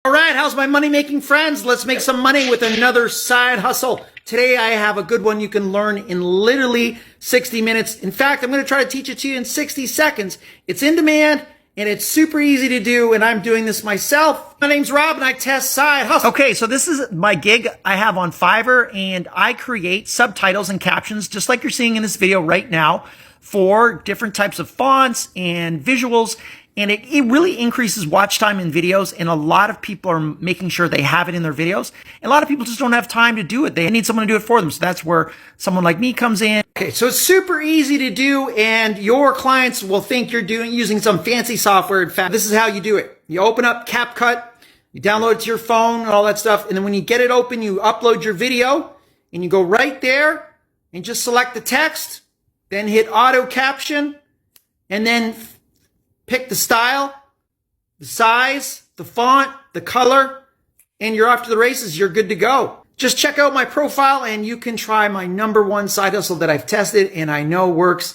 All right, how's my money-making friends? Let's make some money with another side hustle. Today I have a good one you can learn in literally 60 minutes. In fact, I'm going to try to teach it to you in 60 seconds. It's in demand and it's super easy to do, and I'm doing this myself. My name's Rob and I test side hustle. Okay, so this is my gig I have on Fiverr, and I create subtitles and captions just like you're seeing in this video right now for different types of fonts and visuals. And it really increases watch time in videos, and a lot of people are making sure they have it in their videos. And a lot of people just don't have time to do it. They need someone to do it for them. So that's where someone like me comes in. Okay, so it's super easy to do, and your clients will think you're using some fancy software. In fact, this is how you do it. You open up CapCut, you download it to your phone and all that stuff. And then when you get it open, you upload your video and you go right there and just select the text, then hit auto caption, and then pick the style, the size, the font, the color, and you're off to the races. You're good to go. Just check out my profile and you can try my #1 side hustle that I've tested and I know works.